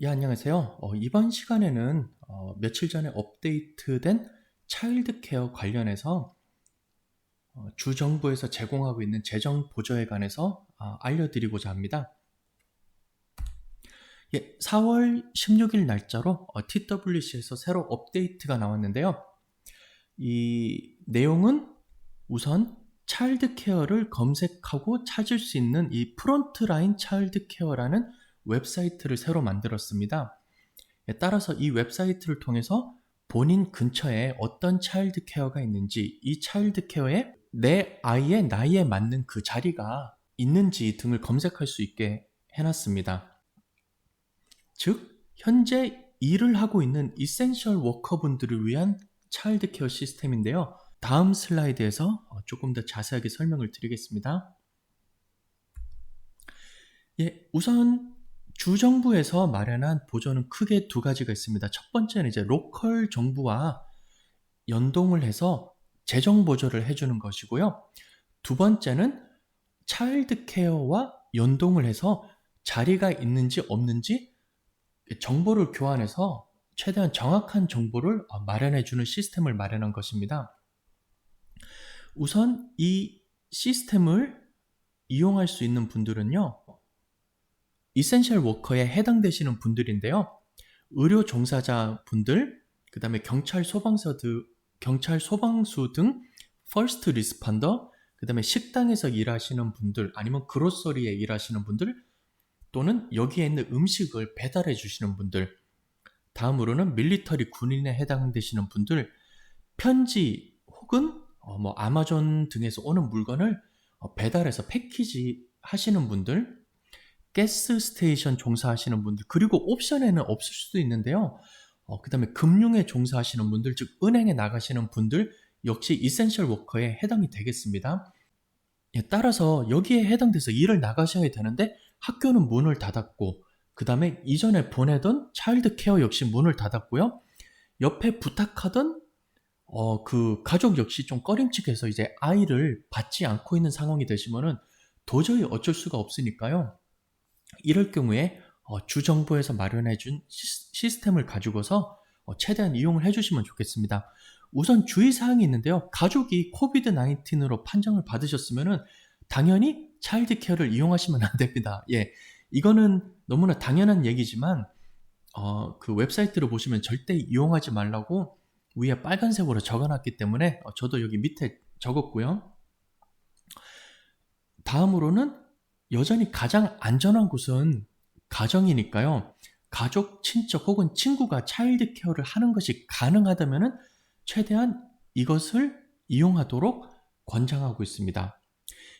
예, 안녕하세요. 이번 시간에는 며칠 전에 업데이트된 차일드 케어 관련해서 주정부에서 제공하고 있는 재정 보조에 관해서 알려드리고자 합니다. 예, 4월 16일 날짜로 TWC에서 새로 업데이트가 나왔는데요. 이 내용은 우선 차일드 케어를 검색하고 찾을 수 있는 이 프론트라인 차일드 케어라는 웹사이트를 새로 만들었습니다. 따라서 이 웹사이트를 통해서 본인 근처에 어떤 차일드 케어가 있는지, 이 차일드 케어에 내 아이의 나이에 맞는 그 자리가 있는지 등을 검색할 수 있게 해놨습니다. 즉, 현재 일을 하고 있는 이센셜 워커분들을 위한 차일드 케어 시스템인데요. 다음 슬라이드에서 조금 더 자세하게 설명을 드리겠습니다. 예, 우선 주정부에서 마련한 보조는 크게 두 가지가 있습니다. 첫 번째는 이제 로컬 정부와 연동을 해서 재정 보조를 해주는 것이고요. 두 번째는 차일드 케어와 연동을 해서 자리가 있는지 없는지 정보를 교환해서 최대한 정확한 정보를 마련해주는 시스템을 마련한 것입니다. 우선 이 시스템을 이용할 수 있는 분들은요, 이센셜 워커에 해당되시는 분들인데요. 의료 종사자 분들, 그 다음에 경찰, 소방수 등 퍼스트 리스펀더, 그 다음에 식당에서 일하시는 분들, 아니면 그로서리에 일하시는 분들, 또는 여기에 있는 음식을 배달해 주시는 분들, 다음으로는 밀리터리 군인에 해당되시는 분들, 편지 혹은 아마존 등에서 오는 물건을 배달해서 패키지 하시는 분들, 가스 스테이션 종사하시는 분들, 그리고 옵션에는 없을 수도 있는데요. 그 다음에 금융에 종사하시는 분들, 즉 은행에 나가시는 분들 역시 이센셜 워커에 해당이 되겠습니다. 예, 따라서 여기에 해당돼서 일을 나가셔야 되는데 학교는 문을 닫았고, 그 다음에 이전에 보내던 차일드 케어 역시 문을 닫았고요. 옆에 부탁하던 그 가족 역시 좀 꺼림칙해서 이제 아이를 받지 않고 있는 상황이 되시면은 도저히 어쩔 수가 없으니까요. 이럴 경우에 주정부에서 마련해준 시스템을 가지고서 최대한 이용을 해주시면 좋겠습니다. 우선 주의사항이 있는데요. 가족이 코비드-19으로 판정을 받으셨으면 당연히 차일드 케어를 이용하시면 안 됩니다. 예, 이거는 너무나 당연한 얘기지만 그 웹사이트를 보시면 절대 이용하지 말라고 위에 빨간색으로 적어놨기 때문에 저도 여기 밑에 적었고요. 다음으로는 여전히 가장 안전한 곳은 가정이니까요. 가족, 친척 혹은 친구가 차일드 케어를 하는 것이 가능하다면 최대한 이것을 이용하도록 권장하고 있습니다.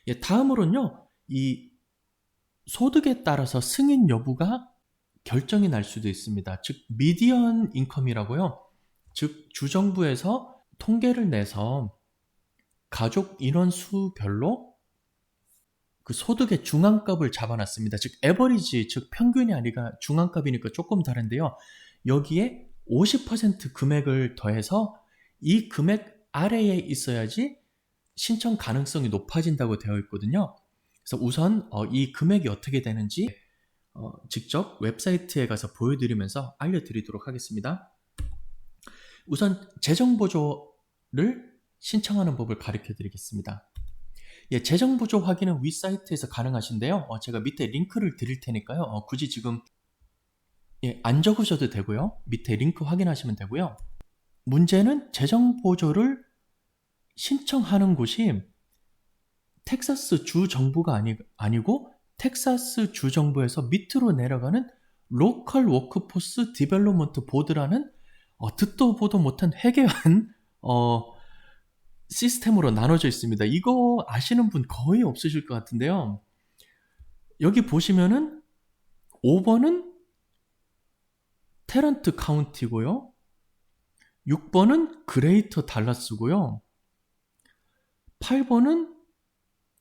예, 다음으로는요. 이 소득에 따라서 승인 여부가 결정이 날 수도 있습니다. 즉 미디언 인컴이라고요. 즉 주정부에서 통계를 내서 가족 인원 수별로 그 소득의 중앙값을 잡아놨습니다. 즉 에버리지, 즉 평균이 아니라 중앙값이니까 조금 다른데요. 여기에 50% 금액을 더해서 이 금액 아래에 있어야지 신청 가능성이 높아진다고 되어 있거든요. 그래서 우선 이 금액이 어떻게 되는지 직접 웹사이트에 가서 보여드리면서 알려드리도록 하겠습니다. 우선 재정보조를 신청하는 법을 가르쳐 드리겠습니다. 예, 재정보조 확인은 위 사이트에서 가능하신데요. 제가 밑에 링크를 드릴 테니까요. 굳이 지금 안 적으셔도 되고요. 밑에 링크 확인하시면 되고요. 문제는 재정보조를 신청하는 곳이 텍사스 주 정부가 아니고 텍사스 주 정부에서 밑으로 내려가는 로컬 워크포스 디벨롭먼트 보드라는 듣도 보도 못한 해괴한 시스템으로 나눠져 있습니다. 이거 아시는 분 거의 없으실 것 같은데요. 여기 보시면은 5번은 테런트 카운티고요. 6번은 그레이터 달라스고요. 8번은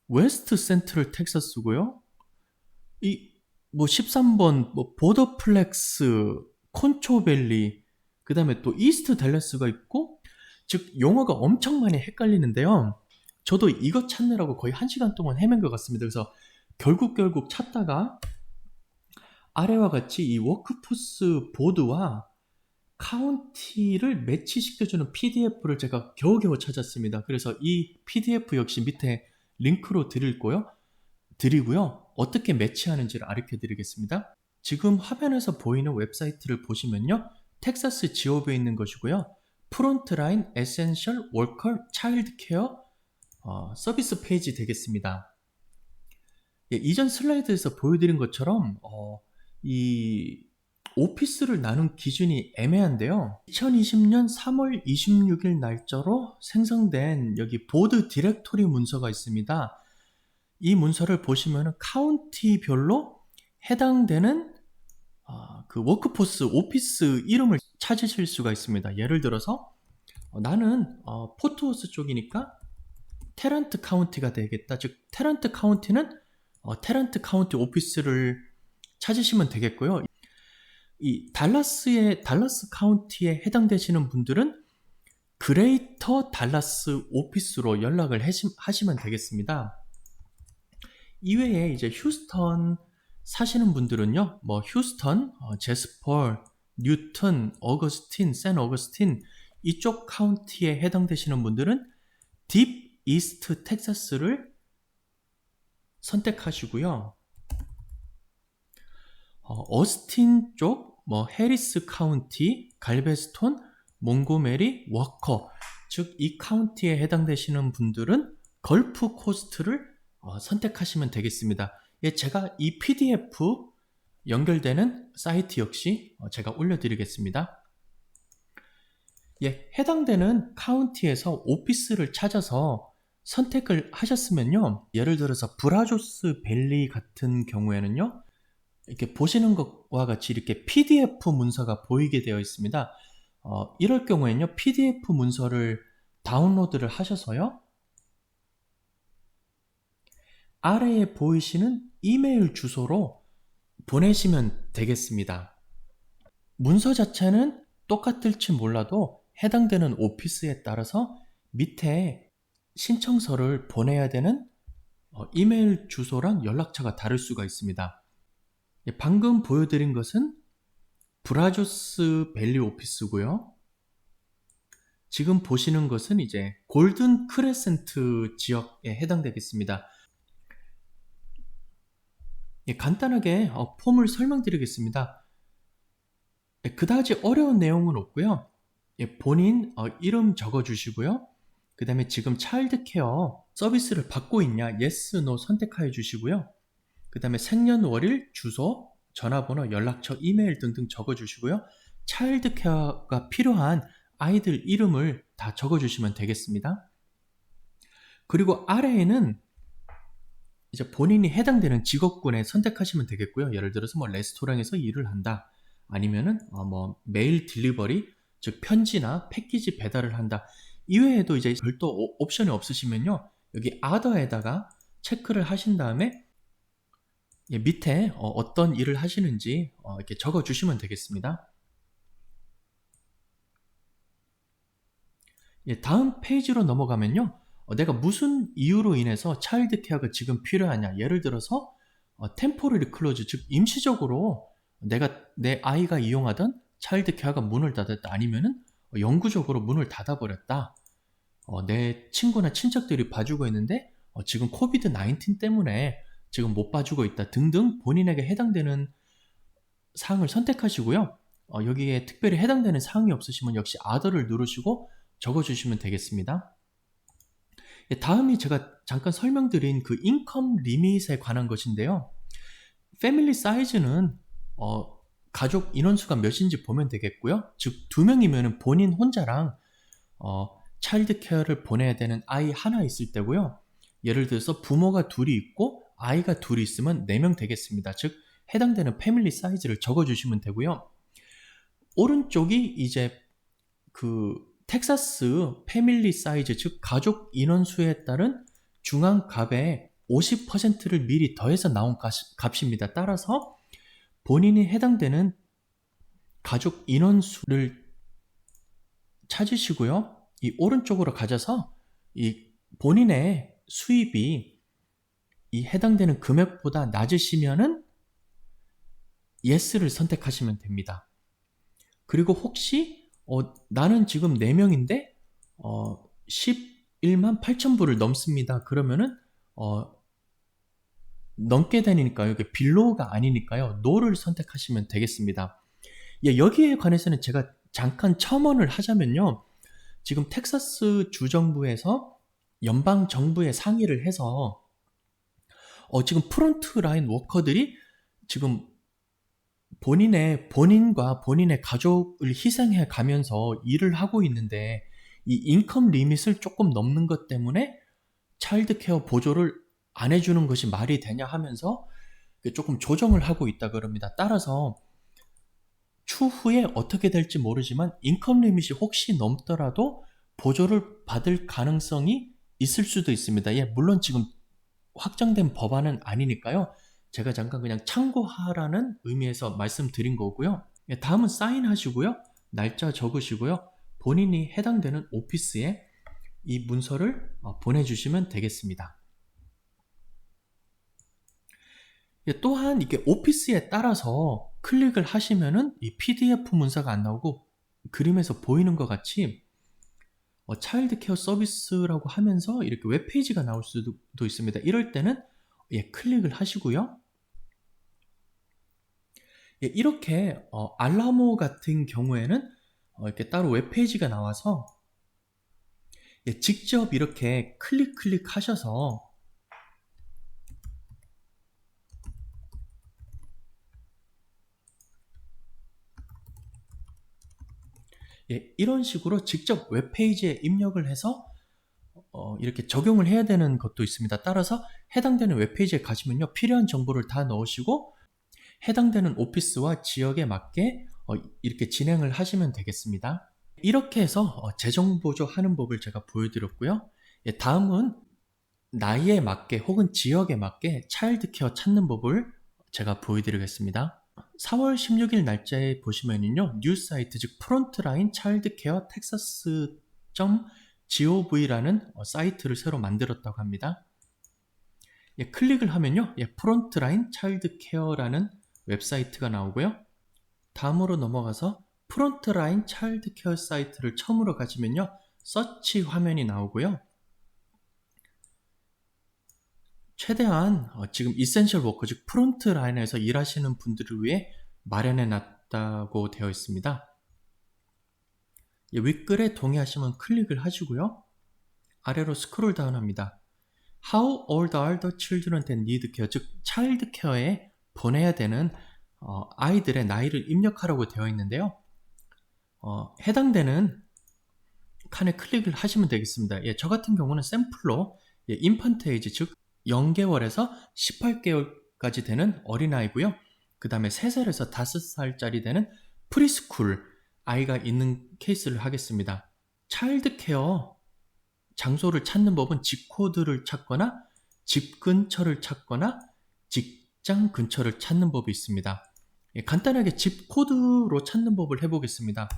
웨스트 센트럴 텍사스고요. 13번 보더플렉스, 콘초밸리, 그 다음에 또 이스트 댈러스가 있고, 즉 용어가 엄청 많이 헷갈리는데요. 저도 이거 찾느라고 거의 1시간 동안 헤맨 것 같습니다. 그래서 결국 찾다가 아래와 같이 이 워크포스 보드와 카운티를 매치시켜주는 PDF를 제가 겨우겨우 찾았습니다. 그래서 이 PDF 역시 밑에 링크로 드리고요. 어떻게 매치하는지를 가르쳐 드리겠습니다. 지금 화면에서 보이는 웹사이트를 보시면요. 텍사스 지오브에 있는 것이고요. 프론트라인 에센셜 워커 차일드 케어 서비스 페이지 되겠습니다. 예, 이전 슬라이드에서 보여드린 것처럼 이 오피스를 나눈 기준이 애매한데요. 2020년 3월 26일 날짜로 생성된 여기 보드 디렉토리 문서가 있습니다. 이 문서를 보시면 카운티별로 해당되는 그 워크포스 오피스 이름을 찾으실 수가 있습니다. 예를 들어서 나는 포트워스 쪽이니까 테런트 카운티가 되겠다. 즉 테런트 카운티는 테런트 카운티 오피스를 찾으시면 되겠고요. 이 달라스 카운티에 해당되시는 분들은 그레이터 달라스 오피스로 연락을 하시면 되겠습니다. 이외에 이제 휴스턴 사시는 분들은요, 뭐 휴스턴, 제스퍼, 뉴턴, 어거스틴, 샌 어거스틴 이쪽 카운티에 해당되시는 분들은 딥 이스트 텍사스를 선택하시고요. 어스틴 쪽, 뭐 해리스 카운티, 갈베스톤, 몽고메리, 워커, 즉 이 카운티에 해당되시는 분들은 걸프 코스트를 선택하시면 되겠습니다. 예, 제가 이 PDF 연결되는 사이트 역시 제가 올려드리겠습니다. 예, 해당되는 카운티에서 오피스를 찾아서 선택을 하셨으면요. 예를 들어서 브라조스 밸리 같은 경우에는요. 이렇게 보시는 것과 같이 이렇게 PDF 문서가 보이게 되어 있습니다. 이럴 경우에는요. PDF 문서를 다운로드를 하셔서요. 아래에 보이시는 이메일 주소로 보내시면 되겠습니다. 문서 자체는 똑같을지 몰라도 해당되는 오피스에 따라서 밑에 신청서를 보내야 되는 이메일 주소랑 연락처가 다를 수가 있습니다. 방금 보여드린 것은 브라조스 밸리 오피스고요. 지금 보시는 것은 이제 골든 크레센트 지역에 해당되겠습니다. 간단하게 폼을 설명드리겠습니다. 그다지 어려운 내용은 없고요. 본인 이름 적어주시고요. 그 다음에 지금 차일드 케어 서비스를 받고 있냐 yes, no 선택하여 주시고요. 그 다음에 생년월일, 주소, 전화번호, 연락처, 이메일 등등 적어주시고요. 차일드 케어가 필요한 아이들 이름을 다 적어주시면 되겠습니다. 그리고 아래에는 이제 본인이 해당되는 직업군에 선택하시면 되겠고요. 예를 들어서 뭐 레스토랑에서 일을 한다. 아니면은 뭐 메일 딜리버리, 즉 편지나 패키지 배달을 한다. 이외에도 이제 별도 옵션이 없으시면요. 여기 other에다가 체크를 하신 다음에 밑에 어떤 일을 하시는지 이렇게 적어 주시면 되겠습니다. 다음 페이지로 넘어가면요. 내가 무슨 이유로 인해서 차일드 케어가 지금 필요하냐. 예를 들어서 템포러리 클로즈, 즉 임시적으로 내 아이가 이용하던 차일드 케어가 문을 닫았다. 아니면은 영구적으로 문을 닫아버렸다. 내 친구나 친척들이 봐주고 있는데 지금 코비드 19 때문에 지금 못 봐주고 있다 등등 본인에게 해당되는 사항을 선택하시고요. 여기에 특별히 해당되는 사항이 없으시면 역시 other를 누르시고 적어주시면 되겠습니다. 다음이 제가 잠깐 설명드린 그 인컴 리밋에 관한 것인데요. 패밀리 사이즈는 가족 인원수가 몇인지 보면 되겠고요. 즉 2명이면 본인 혼자랑 차일드 케어를 보내야 되는 아이 하나 있을 때고요. 예를 들어서 부모가 둘이 있고 아이가 둘이 있으면 4명 되겠습니다. 즉 해당되는 패밀리 사이즈를 적어주시면 되고요. 오른쪽이 이제 그 텍사스 패밀리 사이즈, 즉 가족 인원수에 따른 중앙값의 50%를 미리 더해서 나온 값입니다. 따라서 본인이 해당되는 가족 인원수를 찾으시고요. 이 오른쪽으로 가져서 이 본인의 수입이 이 해당되는 금액보다 낮으시면은 yes를 선택하시면 됩니다. 그리고 혹시 나는 지금 4명인데 11만 8천 불을 넘습니다. 그러면은 넘게 되니까요. 이게 빌로우가 아니니까요. no를 선택하시면 되겠습니다. 예, 여기에 관해서는 제가 잠깐 첨언을 하자면요. 지금 텍사스 주정부에서 연방 정부에 상의를 해서 지금 프론트 라인 워커들이 지금 본인과 본인의 가족을 희생해 가면서 일을 하고 있는데 이 인컴 리밋을 조금 넘는 것 때문에 차일드 케어 보조를 안 해주는 것이 말이 되냐 하면서 조금 조정을 하고 있다 그럽니다. 따라서 추후에 어떻게 될지 모르지만 인컴 리밋이 혹시 넘더라도 보조를 받을 가능성이 있을 수도 있습니다. 예, 물론 지금 확정된 법안은 아니니까요. 제가 잠깐 그냥 참고하라는 의미에서 말씀드린 거고요. 예, 다음은 사인하시고요. 날짜 적으시고요. 본인이 해당되는 오피스에 이 문서를 보내주시면 되겠습니다. 예, 또한 이게 오피스에 따라서 클릭을 하시면은 이 PDF 문서가 안 나오고 그림에서 보이는 것 같이 차일드 케어 서비스라고 하면서 이렇게 웹페이지가 나올 수도 있습니다. 이럴 때는 예, 클릭을 하시고요. 예, 이렇게 알라모 같은 경우에는 이렇게 따로 웹페이지가 나와서 예, 직접 이렇게 클릭 하셔서 예, 이런 식으로 직접 웹페이지에 입력을 해서 이렇게 적용을 해야 되는 것도 있습니다. 따라서 해당되는 웹페이지에 가시면요. 필요한 정보를 다 넣으시고 해당되는 오피스와 지역에 맞게 이렇게 진행을 하시면 되겠습니다. 이렇게 해서 재정 보조하는 법을 제가 보여드렸고요. 예, 다음은 나이에 맞게 혹은 지역에 맞게 차일드 케어 찾는 법을 제가 보여드리겠습니다. 4월 16일 날짜에 보시면은요, 뉴스 사이트, 즉 프론트라인 차일드 케어 텍사스.gov라는 사이트를 새로 만들었다고 합니다. 예, 클릭을 하면요, 예, 프론트라인 차일드 케어라는 웹사이트가 나오고요. 다음으로 넘어가서 프론트라인 차일드 케어 사이트를 처음으로 가시면요, 서치 화면이 나오고요. 최대한 지금 이센셜 워커, 즉 프론트 라인에서 일하시는 분들을 위해 마련해 놨다고 되어 있습니다. 윗글에 동의하시면 클릭을 하시고요. 아래로 스크롤 다운합니다. How old are the children that need care? 즉 차일드 케어에 보내야 되는 아이들의 나이를 입력하라고 되어 있는데요. 해당되는 칸에 클릭을 하시면 되겠습니다. 예, 저 같은 경우는 샘플로 인펀트 에이지, 즉 0개월에서 18개월까지 되는 어린아이고요. 그 다음에 3살에서 5살짜리 되는 프리스쿨 아이가 있는 케이스를 하겠습니다. 차일드 케어 장소를 찾는 법은 집 코드를 찾거나 집 근처를 찾거나 직장 근처를 찾는 법이 있습니다. 예, 간단하게 집 코드로 찾는 법을 해보겠습니다.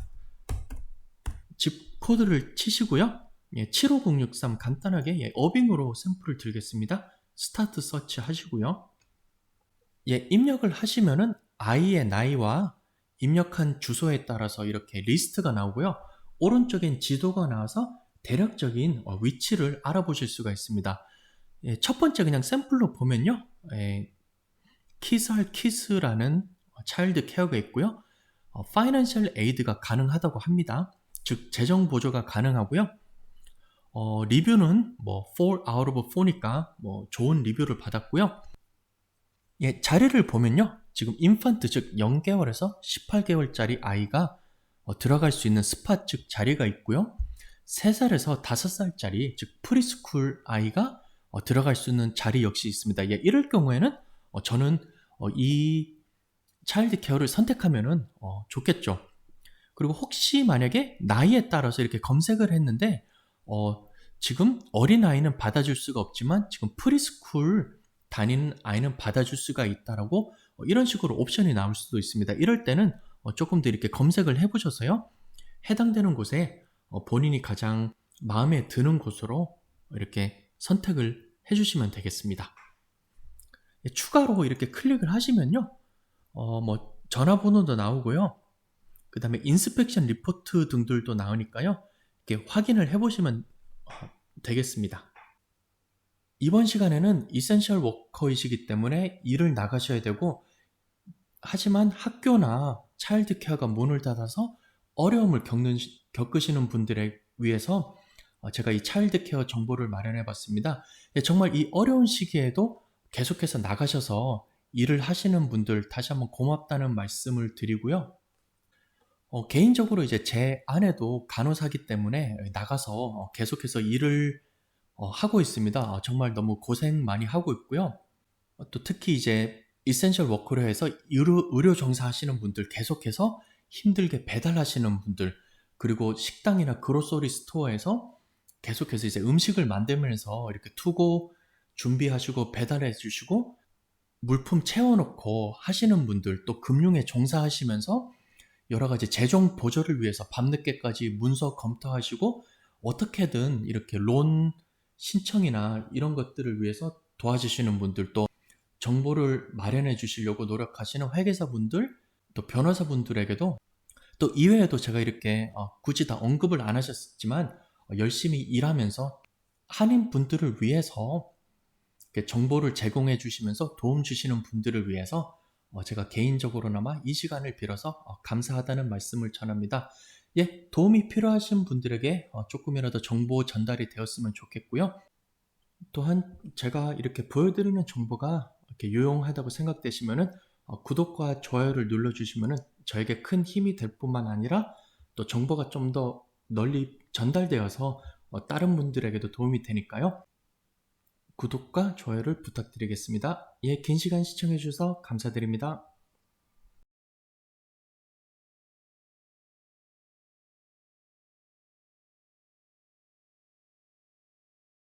집 코드를 치시고요. 예, 75063 간단하게 어빙으로 샘플을 들겠습니다. 스타트 서치 하시고요. 예, 입력을 하시면은 아이의 나이와 입력한 주소에 따라서 이렇게 리스트가 나오고요. 오른쪽엔 지도가 나와서 대략적인 위치를 알아보실 수가 있습니다. 예, 첫 번째 그냥 샘플로 보면요. 키스라는 차일드 케어가 있고요. 파이낸셜 에이드가 가능하다고 합니다. 즉 재정 보조가 가능하고요. 리뷰는 뭐 4 out of 4니까 뭐 좋은 리뷰를 받았고요. 예, 자리를 보면요. 지금 인펀트 즉 0개월에서 18개월짜리 아이가 들어갈 수 있는 스팟 즉 자리가 있고요. 3살에서 5살짜리 즉 프리스쿨 아이가 들어갈 수 있는 자리 역시 있습니다. 예, 이럴 경우에는 저는 이 차일드 케어를 선택하면은 좋겠죠. 그리고 혹시 만약에 나이에 따라서 이렇게 검색을 했는데 지금 어린아이는 받아줄 수가 없지만 지금 프리스쿨 다니는 아이는 받아줄 수가 있다라고 이런 식으로 옵션이 나올 수도 있습니다. 이럴 때는 조금 더 이렇게 검색을 해보셔서요. 해당되는 곳에 본인이 가장 마음에 드는 곳으로 이렇게 선택을 해주시면 되겠습니다. 추가로 이렇게 클릭을 하시면요. 전화번호도 나오고요. 그 다음에 인스펙션 리포트 등들도 나오니까요. 이렇게 확인을 해보시면 되겠습니다. 이번 시간에는 이센셜 워커이시기 때문에 일을 나가셔야 되고, 하지만 학교나 차일드 케어가 문을 닫아서 어려움을 겪으시는 분들에 위해서 제가 이 차일드 케어 정보를 마련해 봤습니다. 정말 이 어려운 시기에도 계속해서 나가셔서 일을 하시는 분들 다시 한번 고맙다는 말씀을 드리고요. 개인적으로 이제 제 아내도 간호사기 때문에 나가서 계속해서 일을 하고 있습니다. 정말 너무 고생 많이 하고 있고요. 또 특히 이제 이센셜 워커로 해서 의료 종사 하시는 분들, 계속해서 힘들게 배달하시는 분들, 그리고 식당이나 그로서리 스토어에서 계속해서 이제 음식을 만들면서 이렇게 투고 준비하시고 배달해 주시고 물품 채워놓고 하시는 분들, 또 금융에 종사하시면서 여러 가지 재정 보조를 위해서 밤늦게까지 문서 검토하시고 어떻게든 이렇게 론 신청이나 이런 것들을 위해서 도와주시는 분들, 또 정보를 마련해 주시려고 노력하시는 회계사분들, 또 변호사분들에게도, 또 이외에도 제가 이렇게 굳이 다 언급을 안 하셨지만 열심히 일하면서 한인분들을 위해서 이렇게 정보를 제공해 주시면서 도움 주시는 분들을 위해서 제가 개인적으로나마 이 시간을 빌어서 감사하다는 말씀을 전합니다. 예, 도움이 필요하신 분들에게 조금이라도 정보 전달이 되었으면 좋겠고요. 또한 제가 이렇게 보여드리는 정보가 이렇게 유용하다고 생각되시면은 구독과 좋아요를 눌러주시면은 저에게 큰 힘이 될 뿐만 아니라 또 정보가 좀 더 널리 전달되어서 다른 분들에게도 도움이 되니까요. 구독과 좋아요를 부탁드리겠습니다. 예, 긴 시간 시청해주셔서 감사드립니다.